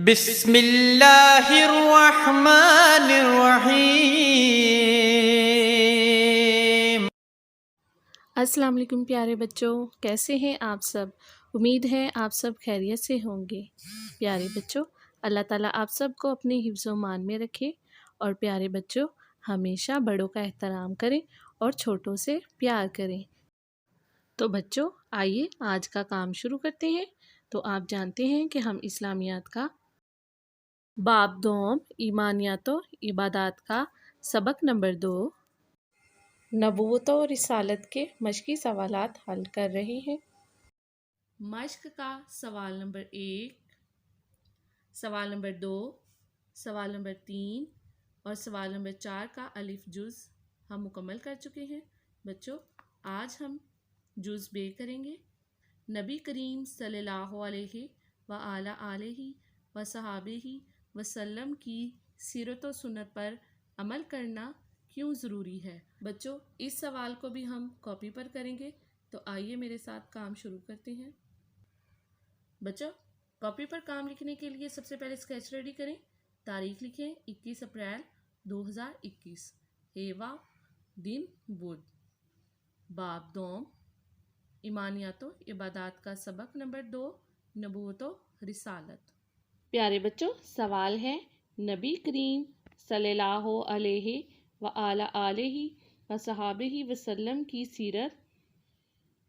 بسم اللہ الرحمن الرحیم۔ السلام علیکم پیارے بچوں، کیسے ہیں آپ سب؟ امید ہے آپ سب خیریت سے ہوں گے۔ پیارے بچوں، اللہ تعالیٰ آپ سب کو اپنے حفظ و مان میں رکھے، اور پیارے بچوں ہمیشہ بڑوں کا احترام کریں اور چھوٹوں سے پیار کریں۔ تو بچوں آئیے آج کا کام شروع کرتے ہیں۔ تو آپ جانتے ہیں کہ ہم اسلامیات کا باب دوم ایمانیات و عبادات کا سبق نمبر 2 نبوت و رسالت کے مشقی سوالات حل کر رہے ہیں۔ مشق کا سوال نمبر 1، سوال نمبر 2، سوال نمبر 3 اور سوال نمبر 4 کا الف جز ہم مکمل کر چکے ہیں۔ بچوں آج ہم جز بے کریں گے۔ نبی کریم صلی اللہ علیہ وآلہ وصحبہ وسلم کی سیرت و سنت پر عمل کرنا کیوں ضروری ہے؟ بچوں اس سوال کو بھی ہم کاپی پر کریں گے، تو آئیے میرے ساتھ کام شروع کرتے ہیں۔ بچوں کاپی پر کام لکھنے کے لیے سب سے پہلے اسکیچ ریڈی کریں۔ تاریخ لکھیں 21 اپریل 2021، ہیوا دن بدھ۔ باب دوم ایمانیات و عبادات کا سبق نمبر 2 نبوت و رسالت۔ پیارے بچوں سوال ہے، نبی کریم صلی اللہ علیہ وآلہ وصحبہ وسلم کی سیرت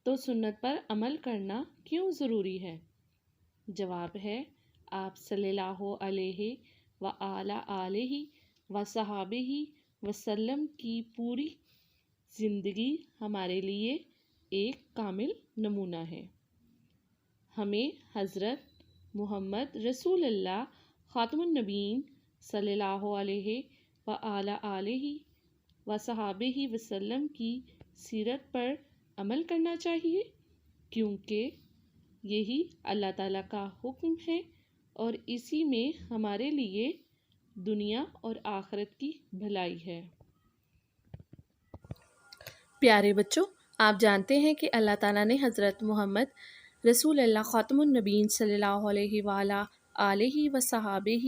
تو سنت پر عمل کرنا کیوں ضروری ہے؟ جواب ہے، آپ صلی اللہ علیہ وآلہ وصحبہ وسلم کی پوری زندگی ہمارے لیے ایک کامل نمونہ ہے۔ ہمیں حضرت محمد رسول اللہ خاتم النبیین صلی اللہ علیہ وآلہ وصحبہ وسلم کی سیرت پر عمل کرنا چاہیے، کیونکہ یہی اللہ تعالیٰ کا حکم ہے اور اسی میں ہمارے لیے دنیا اور آخرت کی بھلائی ہے۔ پیارے بچوں آپ جانتے ہیں کہ اللہ تعالیٰ نے حضرت محمد رسول اللہ خاتم النبیین صلی اللہ علیہ وآلہ وصحبہ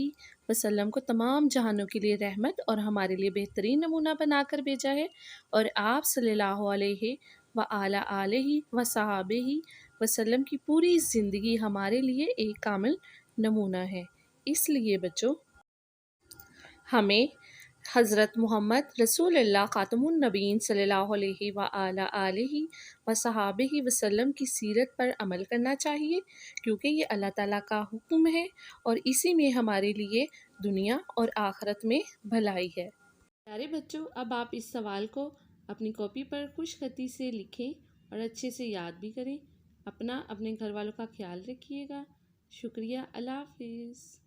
وسلم کو تمام جہانوں کے لیے رحمت اور ہمارے لیے بہترین نمونہ بنا کر بھیجا ہے، اور آپ صلی اللہ علیہ وآلہ وصحبہ وسلم کی پوری زندگی ہمارے لیے ایک کامل نمونہ ہے۔ اس لیے بچوں ہمیں حضرت محمد رسول اللہ خاتم النبیین صلی اللہ علیہ وآلہ وصحبہ وسلم کی سیرت پر عمل کرنا چاہیے، کیونکہ یہ اللہ تعالیٰ کا حکم ہے اور اسی میں ہمارے لیے دنیا اور آخرت میں بھلائی ہے۔ پیارے بچوں اب آپ اس سوال کو اپنی کاپی پر خوش خطی سے لکھیں اور اچھے سے یاد بھی کریں۔ اپنے گھر والوں کا خیال رکھیے گا۔ شکریہ، اللہ حافظ۔